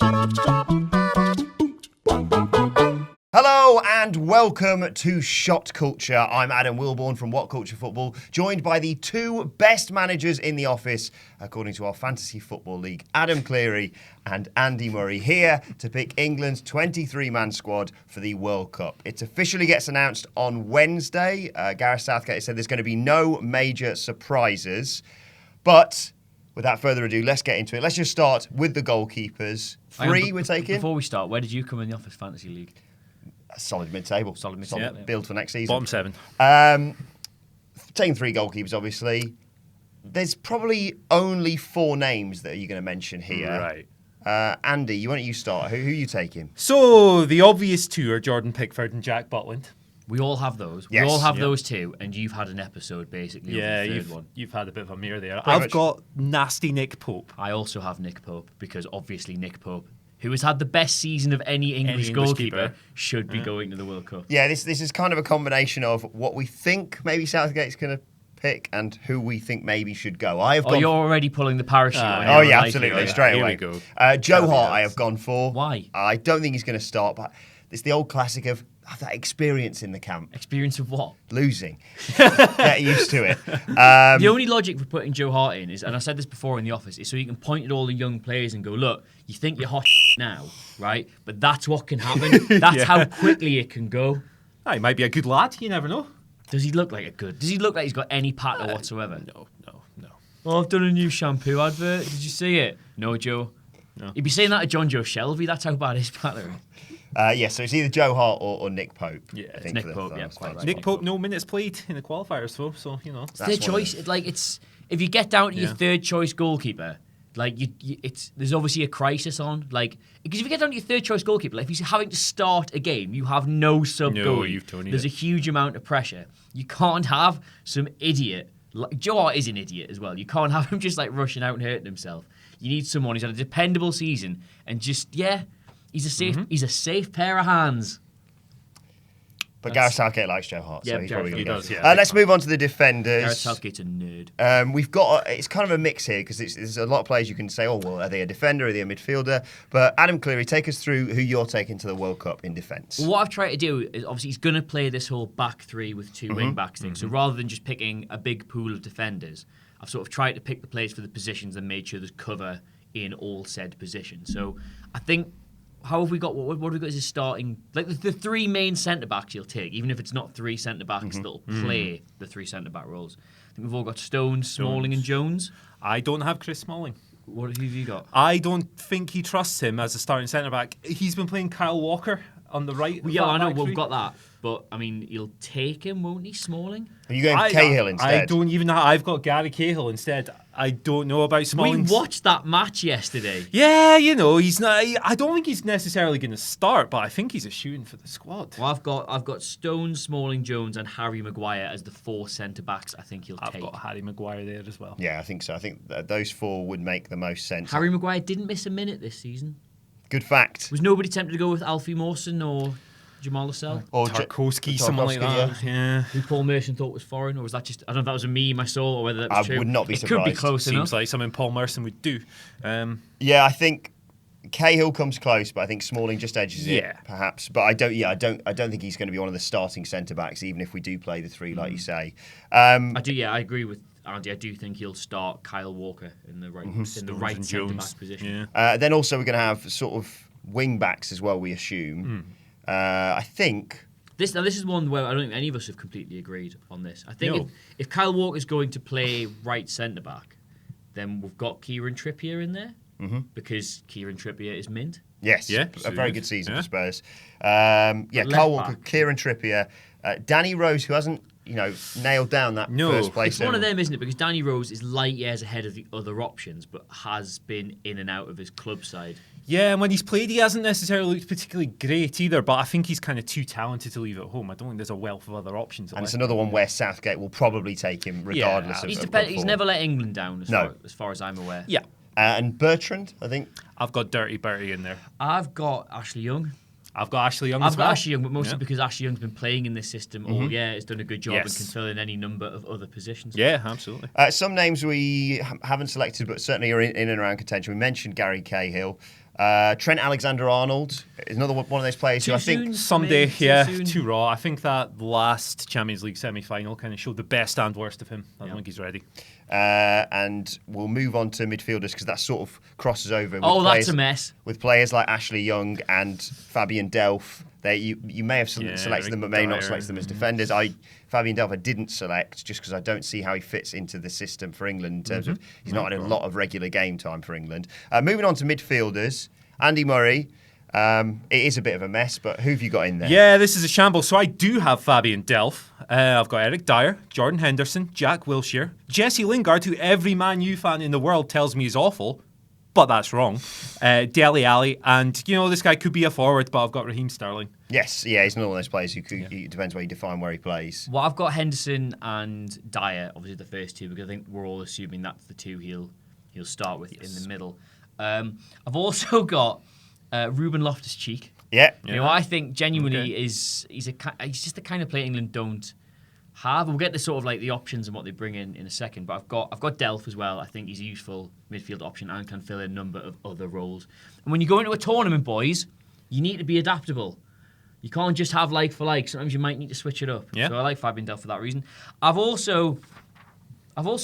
Hello and welcome to Shot Culture. I'm Adam Wilborn from What Culture Football, joined by the two best managers in the office, according to our Fantasy Football League, Adam Cleary and Andy Murray, here to pick England's 23-man squad for the World Cup. It officially gets announced on Wednesday. Gareth Southgate said there's going to be no major surprises. But without further ado, let's get into it. Let's just start with the goalkeepers. Three we're taking. Before we start, where did you come in the Office Fantasy League? Solid mid-table. Solid mid-table. Build for next season. Bottom seven. Taking three goalkeepers, obviously. There's probably only four names that you're going to mention here. Right. Andy, why don't you start? Who are you taking? So the obvious two are Jordan Pickford and Jack Butland. We all have those. Yes. We all have those two, and you've had an episode basically. Yeah, of the third one. you've had a bit of a mirror there. Pretty I've much. got nasty Nick Pope. I also have Nick Pope because obviously Nick Pope, who has had the best season of any English English goalkeeper, keeper. should be going to the World Cup. Yeah, this is kind of a combination of what we think maybe Southgate's going to pick and who we think maybe should go. I have Oh, gone. you're already pulling the parachute. on Oh your yeah, life absolutely, here. straight Here away. we go. Joe Hart, I have gone for. Why? I don't think he's going to start, but it's the old classic of that experience in the camp. Experience of what? Losing. Get used to it. The only logic for putting Joe Hart in is, and I said this before in the office, is so you can point at all the young players and go, look, you think you're hot now, right? But that's what can happen. That's how quickly it can go. He might be a good lad. You never know. Does he look like Does he look like he's got any patter whatsoever? No. Oh, I've done a new shampoo advert. Did you see it? No, Joe. No. You'd be saying that to Jonjo Shelvey. That's how bad his patter is. So it's either Joe Hart or Nick Pope. Yeah, I think Nick for the Pope, first yeah, place. quite right. Nick Pope, no minutes played in the qualifiers, though. So you know. It's That's their what it choice. is. It's if you get down to your Yeah. third choice goalkeeper, there's obviously a crisis on. Because if you get down to your third choice goalkeeper, if he's having to start a game, you have no sub No, going. you've told me There's that. a huge amount of pressure. You can't have some idiot. Joe Hart is an idiot as well. You can't have him just rushing out and hurting himself. You need someone who's had a dependable season and he's a safe pair of hands. But Gareth Southgate likes Joe Hart, so Yeah, he's Gareth- probably he going to does, go. yeah. Let's move on to the Gareth defenders. Southgate's a nerd. We've got it's kind of a mix here because there's a lot of players you can say, oh well, are they a defender, are they a midfielder? But Adam Cleary, take us through who you're taking to the World Cup in defence. Well, what I've tried to do is obviously he's going to play this whole back three with two wing backs thing. So rather than just picking a big pool of defenders, I've sort of tried to pick the players for the positions and made sure there's cover in all said positions. So I think how have we got? What have we got as a starting? The three main centre backs you'll take, even if it's not three centre backs that'll play the three centre back roles. I think we've all got Stones, Smalling, and Jones. I don't have Chris Smalling. Who have you got? I don't think he trusts him as a starting centre back. He's been playing Kyle Walker on the right. of Yeah, that I know back we've three. got that, but I mean, he'll take him, won't he, Smalling? Are you going Cahill instead? I don't even know. I've got Gary Cahill instead. I don't know about Smalling. We watched that match yesterday. Yeah, he's not. I don't think he's necessarily going to start, but I think he's a shooting for the squad. Well, I've got Stones, Smalling, Jones, and Harry Maguire as the four centre backs. I think he'll I've take. got Harry Maguire there as well. Yeah, I think so. I think those four would make the most sense. Harry Maguire didn't miss a minute this season. Good fact. Was nobody tempted to go with Alfie Mawson or Jamal Lascelles? Or Tarkowski, Tarkowski, something like that. Yeah. Who Paul Merson thought was foreign, or was that just? I don't know if that was a meme I saw, or whether that was I true. would not be It could be surprised. close Seems enough. like something Paul Merson would do. Yeah, I think Cahill comes close, but I think Smalling just edges it, Yeah. perhaps. But I don't think he's going to be one of the starting centre backs, even if we do play the three, like you say. I do. Yeah, I agree with Andy. I do think he'll start Kyle Walker in the right Stones centre and back Jones. position. Yeah. Then also we're going to have sort of wing backs as well, we assume. I think. This is one where I don't think any of us have completely agreed on this. I think No. if Kyle Walker's going to play right centre back, then we've got Kieran Trippier in there because Kieran Trippier is mint. Yes, Yeah, a very so good season yeah. for Spurs. Left Kyle Walker, back. Kieran Trippier, Danny Rose, who hasn't nailed down that No. first place. It's one of them, isn't it? Because Danny Rose is light years ahead of the other options, but has been in and out of his club side. Yeah, and when he's played, he hasn't necessarily looked particularly great either, but I think he's kind of too talented to leave at home. I don't think there's a wealth of other options. And it's another one where Southgate will probably take him regardless of He's club he's form. never let England down, No. as far as I'm aware. Yeah. And Bertrand, I think. I've got Dirty Bertie in there. I've got Ashley Young. I've got Ashley Young I've as got well. Ashley Young, but mostly Yeah. because Ashley Young's been playing in this system all year. Has done a good job and Yes. can fill in any number of other positions. Yeah, absolutely. Some names we haven't selected, but certainly are in and around contention. We mentioned Gary Cahill. Trent Alexander-Arnold is another one of those players who I think... Someday, Too yeah, soon. too raw. I think that last Champions League semi-final kind of showed the best and worst of him. I don't think he's ready. And we'll move on to midfielders because that sort of crosses over. With That's a mess. With players like Ashley Young and Fabian Delph. You may have selected them, but may not select them as defenders. Fabian Delph I didn't select just because I don't see how he fits into the system for England in terms of he's not had a lot of regular game time for England. Moving on to midfielders, Andy Murray. It is a bit of a mess, but who have you got in there? Yeah, this is a shambles. So I do have Fabian Delph. I've got Eric Dyer, Jordan Henderson, Jack Wilshere, Jesse Lingard, who every Man U fan in the world tells me is awful, but that's wrong. Dele Alli, and this guy could be a forward, but I've got Raheem Sterling. Yes, yeah, he's not one of those players who could. It depends where you define where he plays. Well, I've got Henderson and Dyer, obviously the first two, because I think we're all assuming that's the two he'll start with in the middle. I've also got Ruben Loftus-Cheek. Yeah. I think genuinely he's just the kind of player England don't have. We'll get to sort of like the options and what they bring in a second. But I've got Delph as well. I think he's a useful midfield option and can fill in a number of other roles. And when you go into a tournament, boys, you need to be adaptable. You can't just have like for like. Sometimes you might need to switch it up. Yeah. So I like Fabian Delph for that reason. I've also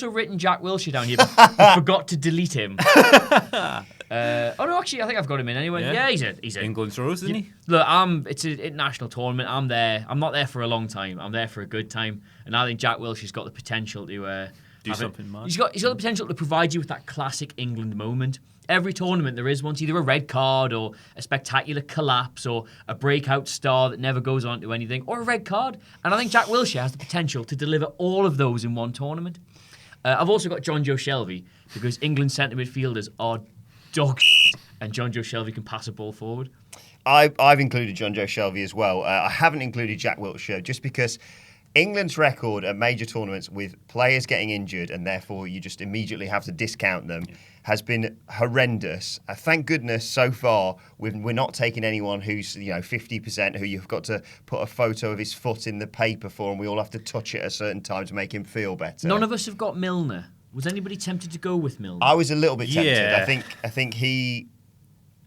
written Jack Wilshere down here, but I forgot to delete him. No, actually, I think I've got him in anyway. Yeah, he's in. England's rose, isn't he? Look, it's an international tournament. I'm there. I'm not there for a long time. I'm there for a good time. And I think Jack Wilshere's got the potential to do something mad. He's got the potential to provide you with that classic England moment. Every tournament there is once either a red card or a spectacular collapse or a breakout star that never goes on to anything or a red card. And I think Jack Wilshere has the potential to deliver all of those in one tournament. I've also got Jonjo Shelvey because England's centre midfielders are dog and Jonjo Shelvey can pass a ball forward. I've included Jonjo Shelvey as well. I haven't included Jack Wilshere just because England's record at major tournaments with players getting injured and therefore you just immediately have to discount them has been horrendous. Thank goodness so far we're not taking anyone who's 50% who you've got to put a photo of his foot in the paper for and we all have to touch it at a certain time to make him feel better. None of us have got Milner. Was anybody tempted to go with Milner? I was a little bit tempted. Yeah. I think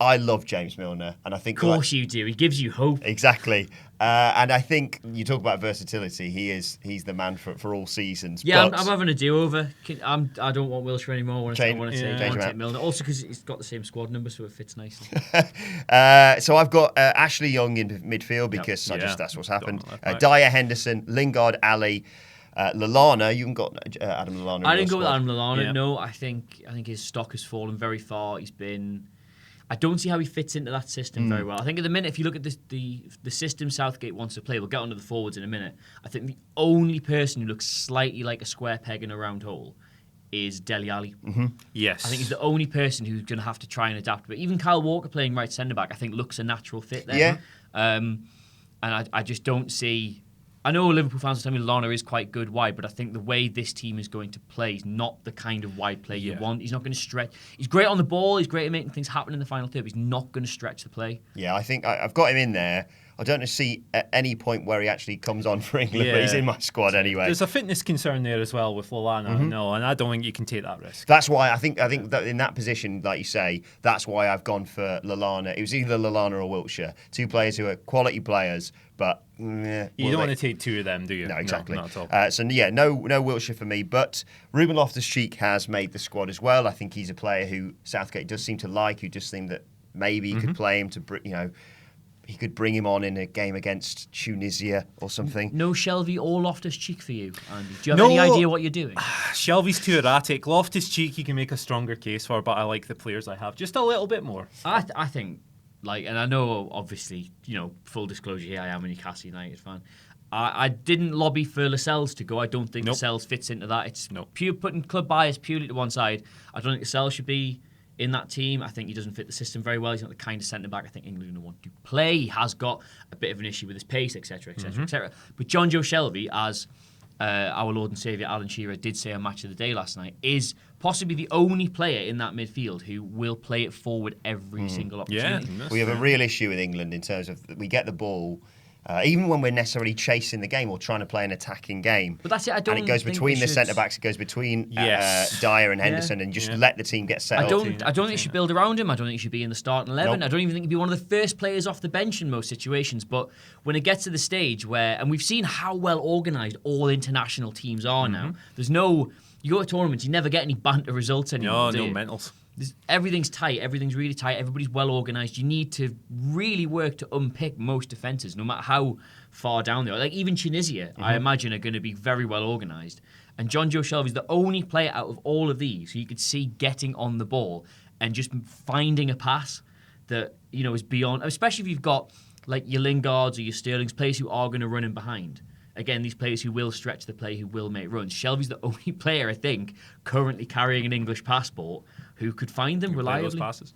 I love James Milner, and I think of course you do. He gives you hope. Exactly, and I think you talk about versatility. He's the man for all seasons. Yeah, but I'm having a do-over. I don't want Wilshere anymore. I want to take Milner. Also because he's got the same squad number, so it fits nicely. So I've got Ashley Young in midfield because that's what's happened. Dyer, Henderson, Lingard, Ali. Lallana, you haven't got Adam Lallana. I didn't go with Adam Lallana. Yeah. No, I think his stock has fallen very far. I don't see how he fits into that system very well. I think at the minute, if you look at the system Southgate wants to play, we'll get onto the forwards in a minute. I think the only person who looks slightly like a square peg in a round hole is Dele Alli. Mm-hmm. Yes. I think he's the only person who's going to have to try and adapt. But even Kyle Walker playing right centre back, I think looks a natural fit there. Yeah. And I just don't see. I know Liverpool fans tell me Lallana is quite good wide, but I think the way this team is going to play is not the kind of wide play you want. He's not going to stretch. He's great on the ball. He's great at making things happen in the final third, but he's not going to stretch the play. Yeah, I think I've got him in there. I don't see at any point where he actually comes on for England, but he's in my squad anyway. There's a fitness concern there as well with Lallana, and I don't think you can take that risk. That's why I think that in that position, like you say, that's why I've gone for Lallana. It was either Lallana or Wilshere, two players who are quality players, but you don't want to take two of them, do you? No, exactly. No, not at all. So no Wilshere for me, but Ruben Loftus-Cheek has made the squad as well. I think he's a player who Southgate does seem to like, who just seemed that maybe he could play him to, he could bring him on in a game against Tunisia or something. No Shelvey or Loftus-Cheek for you, Andy. Do you have any idea what you're doing? Shelvey's too erratic. Loftus-Cheek you can make a stronger case for, but I like the players I have just a little bit more. I think, and I know, obviously, full disclosure here, I am a Newcastle United fan. I didn't lobby for Lascelles to go. I don't think Lascelles fits into that. It's pure putting club bias purely to one side. I don't think Lascelles should be in that team. I think he doesn't fit the system very well. He's not the kind of centre-back I think England are going to want to play. He has got a bit of an issue with his pace, etc., etc., etc. But Jonjo Shelvey, as our Lord and Saviour Alan Shearer did say on Match of the Day last night, is possibly the only player in that midfield who will play it forward every single opportunity. We have a real issue with England in terms of we get the ball Even when we're necessarily chasing the game or trying to play an attacking game. But that's it. I don't. And it goes think between we the should- centre backs. It goes between Yes. Dyer and Henderson, and just let the team get set I up. don't think you should build around him. I don't think he should be in the starting 11. Nope. I don't even think he'd be one of the first players off the bench in most situations. But when it gets to the stage where, and we've seen how well organised all international teams are now. There's no, you go to tournaments, you never get any banter results anymore. No, do you? mentals. Everything's tight. Everything's really tight. Everybody's well organised. You need to really work to unpick most defences, no matter how far down they are. Like even Tunisia, I imagine, are going to be very well organised. And Jonjo Shelvey is the only player out of all of these who you could see getting on the ball and just finding a pass that is beyond. Especially if you've got like your Lingards or your Sterlings, players who are going to run in behind. Again, these players who will stretch the play, who will make runs. Shelvey's the only player, I think, currently carrying an English passport who could find them reliably. Those passes.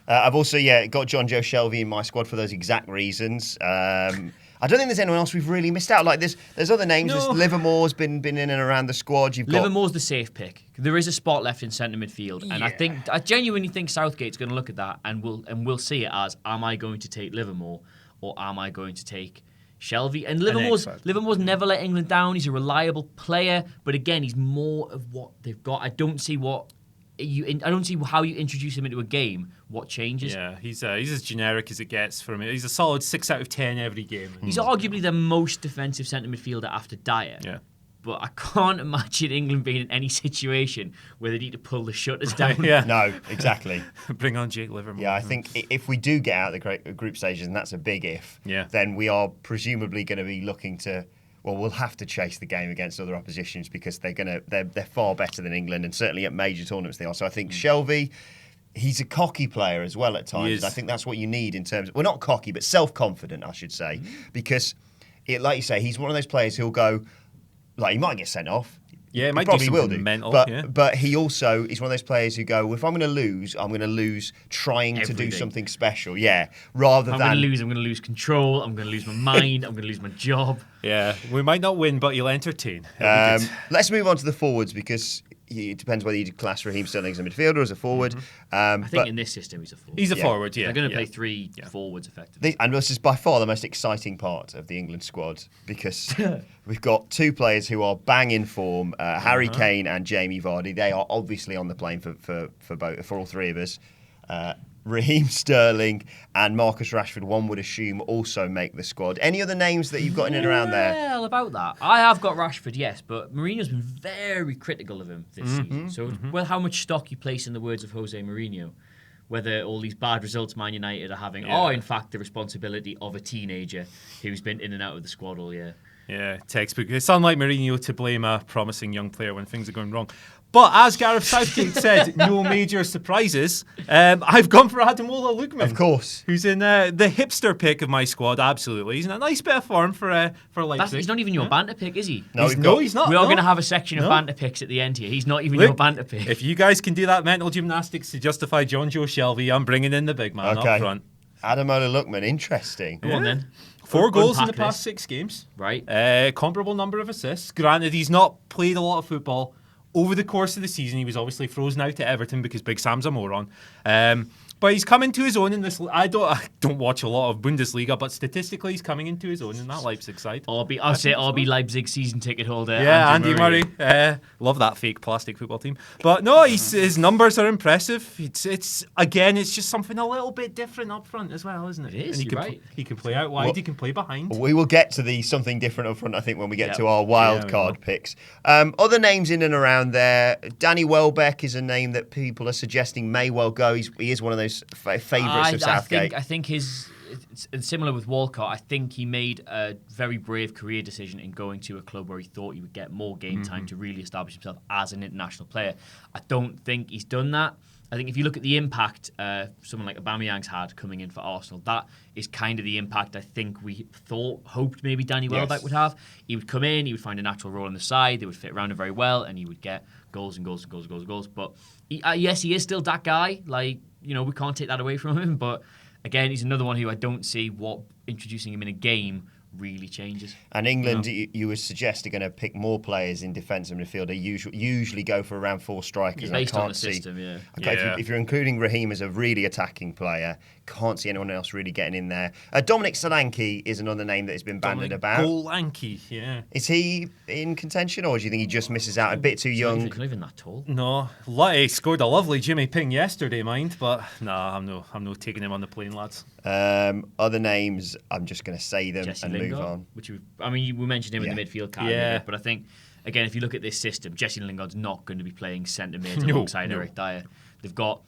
I've also got Jonjo Shelvey in my squad for those exact reasons. I don't think there's anyone else we've really missed out. Like there's other names. No. Livermore's been in and around the squad. You've got Livermore's the safe pick. There is a spot left in centre midfield, and I genuinely think Southgate's going to look at that and we'll see it as: am I going to take Livermore or am I going to take Shelvey? And Livermore's never let England down. He's a reliable player, but again, he's more of what they've got. I don't see how you introduce him into a game. What changes? Yeah, he's as generic as it gets for me. He's a solid 6 out of 10 every game. He's arguably the most defensive centre midfielder after Dyer. Yeah. But I can't imagine England being in any situation where they need to pull the shutters down. Yeah. No, exactly. Bring on Jake Livermore. Yeah, I think if we do get out of the group stages, and that's a big if, then we are presumably going to be looking to. Well, we'll have to chase the game against other oppositions because they're far better than England, and certainly at major tournaments they are. So I think Shelvey, he's a cocky player as well at times. I think that's what you need in terms of, well, not cocky, but self-confident, I should say, because like you say, he's one of those players who'll go, like he might get sent off. Yeah, it might probably do will something do. mental. But he also is one of those players who go, well, if I'm going to lose, I'm going to lose trying to do something special. Yeah, rather I'm than going to lose control. I'm going to lose my mind. I'm going to lose my job. Yeah, we might not win, but you'll entertain. It'll be good. Let's move on to the forwards because it depends whether you class Raheem Sterling as a midfielder or as a forward. I think in this system he's a forward. He's a forward, yeah. They're going to play three forwards effectively. And this is by far the most exciting part of the England squad because we've got two players who are bang in form, Harry Kane and Jamie Vardy. They are obviously on the plane for all three of us. Raheem Sterling and Marcus Rashford, one would assume, also make the squad. Any other names that you've got in and around there? Well, about that. I have got Rashford, yes, but Mourinho's been very critical of him this season. So, how much stock you place in the words of Jose Mourinho, whether all these bad results Man United are having are, in fact, the responsibility of a teenager who's been in and out of the squad all year. Yeah, textbook. It's unlike Mourinho to blame a promising young player when things are going wrong. But as Gareth Southgate said, no major surprises. I've gone for Ademola Lookman. Of course. Who's in the hipster pick of my squad, absolutely. He's in a nice bit of form for Leipzig. He's not even your banter pick, is he? No, he's not. We are going to have a section of banter picks at the end here. He's not even your banter pick. If you guys can do that mental gymnastics to justify Jonjo Shelvey, I'm bringing in the big man up front. Ademola Lookman, interesting. Come on then. 4 goals in the Unpack past this. 6 games. Right. Comparable number of assists. Granted, he's not played a lot of football. Over the course of the season, he was obviously frozen out to Everton because Big Sam's a moron. But he's come into his own in this. I don't watch a lot of Bundesliga, but statistically, he's coming into his own in that Leipzig side. I'll say RB Leipzig season ticket holder. Yeah, Andy Murray. Love that fake plastic football team. But no, his numbers are impressive. It's just something a little bit different up front as well, isn't it? It is. And You're right. He can play out wide. He can play behind. We will get to the something different up front, I think, when we get to our wild card picks. Other names in and around there. Danny Welbeck is a name that people are suggesting may well go. He is one of those favourites of Southgate. I think it's similar with Walcott. I think he made a very brave career decision in going to a club where he thought he would get more game time to really establish himself as an international player. I don't think he's done that. I think if you look at the impact someone like Aubameyang's had coming in for Arsenal, that is kind of the impact I think we hoped maybe Danny Welbeck would have. He would come in, he would find a natural role on the side, they would fit around him very well, and he would get goals and goals and goals and goals and goals. But yes, he is still that guy. Like, we can't take that away from him. But again, he's another one who I don't see what introducing him in a game really changes. And England, you would suggest, are going to pick more players in defence and midfield. They usually go for around 4 strikers. Based I can't on the see. system, Okay, if you're including Raheem as a really attacking player, can't see anyone else really getting in there. Dominic Solanke is another name that has been bandied about. Goalkeeper, yeah. Is he in contention, or do you think he just misses out? A bit too young. He's not even that tall. No, Lutty scored a lovely Jimmy Ping yesterday, mind, but nah, I'm no taking him on the plane, lads. Other names, I'm just going to say them Jesse and Lingard, move on. we mentioned him in the midfield category, Yeah. but I think, again, if you look at this system, Jesse Lingard's not going to be playing centre mid alongside Eric Dyer. They've got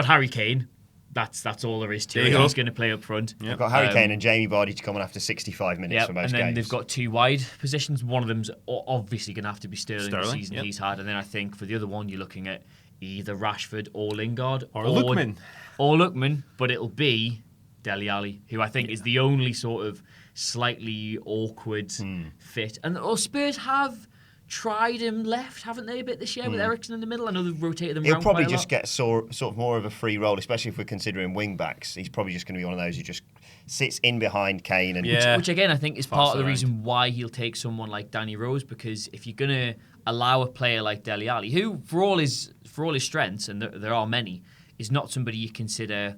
Harry Kane. That's all there is to it. He's going to play up front. They've got Harry Kane and Jamie Vardy to come on after 65 minutes for most and then games. they've got two wide positions. One of them's obviously going to have to be Sterling the season he's had. And then I think for the other one, you're looking at either Rashford or Lingard. Or Lookman. Or Lookman, but it'll be Dele Alli, who I think is the only sort of slightly awkward fit. And Spurs have tried him left, haven't they, a bit this year with Eriksen in the middle? I know they've rotated them around. He'll probably quite a just lot. get sort of more of a free role, especially if we're considering wing backs. He's probably just going to be one of those who just sits in behind Kane and Which again I think is part of the reason why he'll take someone like Danny Rose, because if you're going to allow a player like Dele Alli, who for all his strengths, and there are many, is not somebody you consider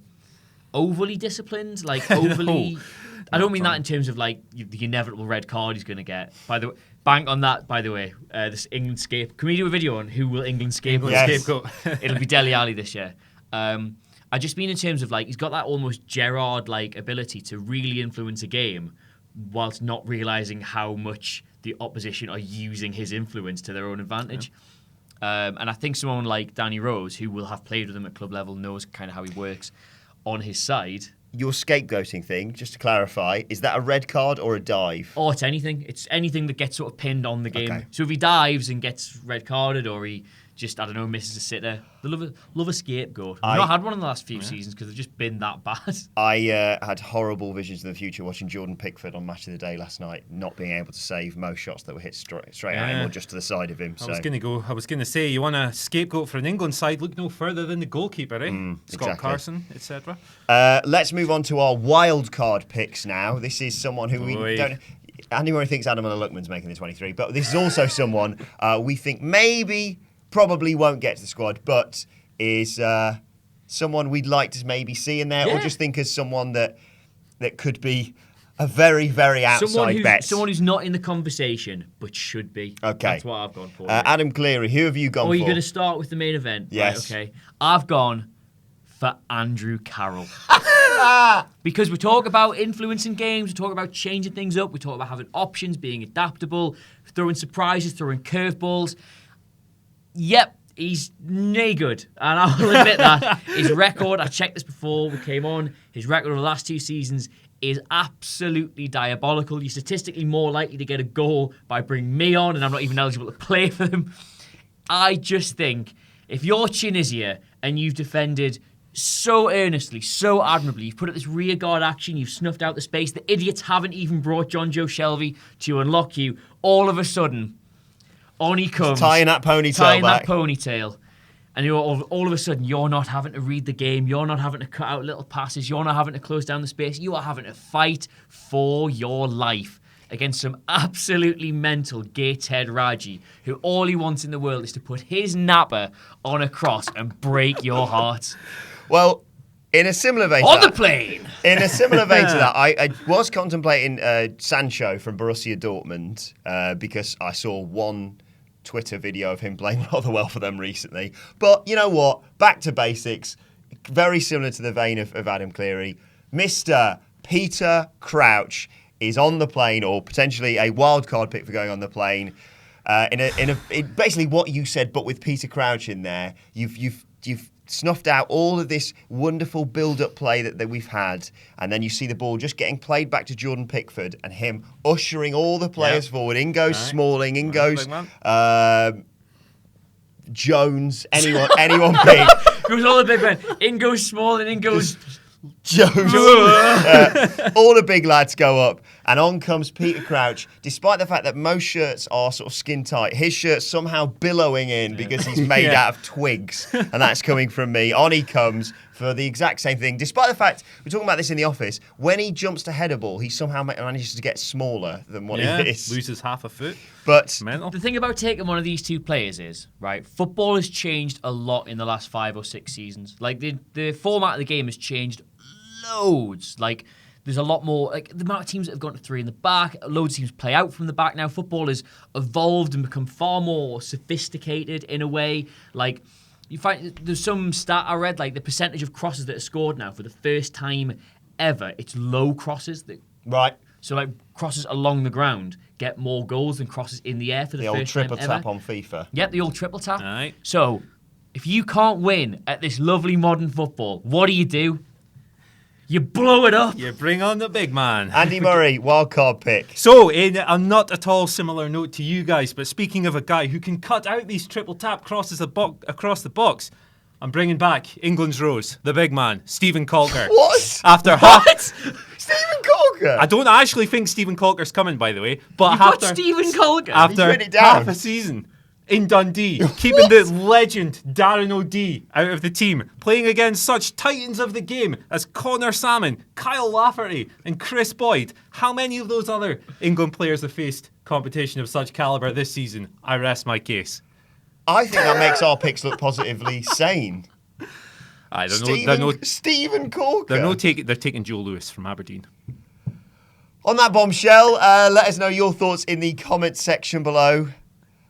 overly disciplined, like overly. I don't mean that in terms of like the inevitable red card he's going to get. By the way, bank on that. By the way, this England scapegoat. Can we do a video on who will England scapegoat? Scapegoat. It'll be Dele Alli this year. I just mean in terms of like he's got that almost Gerrard-like ability to really influence a game, whilst not realizing how much the opposition are using his influence to their own advantage. And I think someone like Danny Rose, who will have played with him at club level, knows kind of how he works on his side. Your scapegoating thing, just to clarify, is that a red card or a dive? Oh, it's anything. It's anything that gets sort of pinned on the game. Okay. So if he dives and gets red carded, or he just, I don't know, misses a sitter, they love a scapegoat. I've not had one in the last few seasons because they've just been that bad. I had horrible visions of the future watching Jordan Pickford on Match of the Day last night, not being able to save most shots that were hit straight at him or just to the side of him. I was going to say, you want a scapegoat for an England side, look no further than the goalkeeper, eh? Scott exactly. Carson, etc. Let's move on to our wild card picks now. This is someone who we don't... Andy Murray thinks Adam Lookman's making the 23, but this is also someone we think probably won't get to the squad, but is someone we'd like to maybe see in there, or just think as someone that could be a very, very outside bet. Someone who's not in the conversation, but should be. Okay. That's what I've gone for. Adam Cleary, who have you gone for? Are you going to start with the main event? Yes. Right, okay. I've gone for Andrew Carroll. Because we talk about influencing games, we talk about changing things up, we talk about having options, being adaptable, throwing surprises, throwing curveballs. Yep, he's nay good, and I will admit that. His record, I checked this before we came on, his record over the last 2 seasons is absolutely diabolical. You're statistically more likely to get a goal by bringing me on, and I'm not even eligible to play for them. I just think, if you're Tunisia and you've defended so earnestly, so admirably, you've put up this rearguard action, you've snuffed out the space, the idiots haven't even brought Jonjo Shelvey to unlock you, all of a sudden... on he comes. Tying that ponytail. And all of a sudden, you're not having to read the game. You're not having to cut out little passes. You're not having to close down the space. You are having to fight for your life against some absolutely mental Gateshead Raji, who all he wants in the world is to put his napper on a cross and break your heart. Well, in a similar vein on the plane. In a similar vein to that, I was contemplating Sancho from Borussia Dortmund because I saw one Twitter video of him playing rather well for them recently. But you know what? Back to basics. Very similar to the vein of Adam Cleary. Mr. Peter Crouch is on the plane, or potentially a wild card pick for going on the plane. In basically what you said, but with Peter Crouch in there. You've snuffed out all of this wonderful build-up play that we've had, and then you see the ball just getting played back to Jordan Pickford and him ushering all the players forward. In goes Smalling, in goes Jones, anyone big. Goes all the big men. In goes Smalling, in goes... Jones. All the big lads go up, and on comes Peter Crouch, despite the fact that most shirts are sort of skin tight. His shirt's somehow billowing in because he's made out of twigs, and that's coming from me. On he comes for the exact same thing, despite the fact, we're talking about this in the office, when he jumps to head a ball, he somehow manages to get smaller than what he is. Loses half a foot. But mental. The thing about taking one of these two players is, right, football has changed a lot in the last 5 or 6 seasons. Like, the format of the game has changed loads. Like, there's a lot more, like the amount of teams that have gone to 3 in the back, loads of teams play out from the back now. Football has evolved and become far more sophisticated in a way. Like, you find there's some stat I read, like the percentage of crosses that are scored now for the first time ever, it's low crosses. Right. So, like, crosses along the ground get more goals than crosses in the air for the first time ever. The old triple tap on FIFA. Yep, the old triple tap. All right. So, if you can't win at this lovely modern football, what do? You blow it up. You bring on the big man. Andy Murray, wildcard pick. So, in a not at all similar note to you guys, but speaking of a guy who can cut out these triple tap crosses across the box, I'm bringing back England's Rose, the big man, Stephen Colker. What? After Stephen Colker? I don't actually think Stephen Colker's coming, by the way. But You've got Stephen Colker. After written it down. half a season in Dundee, keeping the legend Darren O'Dea out of the team, playing against such titans of the game as Connor Salmon, Kyle Lafferty, and Chris Boyd. How many of those other England players have faced competition of such calibre this season? I rest my case. I think that makes our picks look positively sane. I don't know. Stephen Corker. They're taking Joe Lewis from Aberdeen. On that bombshell, let us know your thoughts in the comment section below.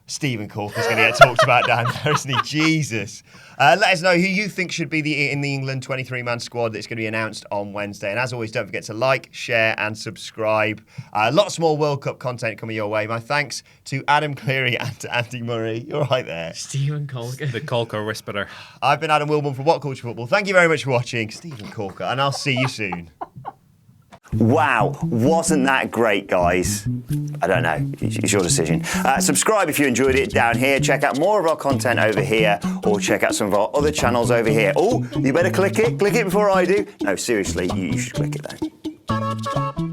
Stephen Corker's going to get talked about down there, isn't he? Jesus. Let us know who you think should be in the England 23-man squad that's going to be announced on Wednesday. And as always, don't forget to like, share and subscribe. Lots more World Cup content coming your way. My thanks to Adam Cleary and to Andy Murray. You're right there. Stephen Colker. The Colker whisperer. I've been Adam Wilborn from What Culture Football. Thank you very much for watching. Stephen Corker, and I'll see you soon. Wow, wasn't that great, guys? I don't know, it's your decision. Subscribe if you enjoyed it down here. Check out more of our content over here, or check out some of our other channels over here. Oh, you better click it before I do. No, seriously, you should click it though.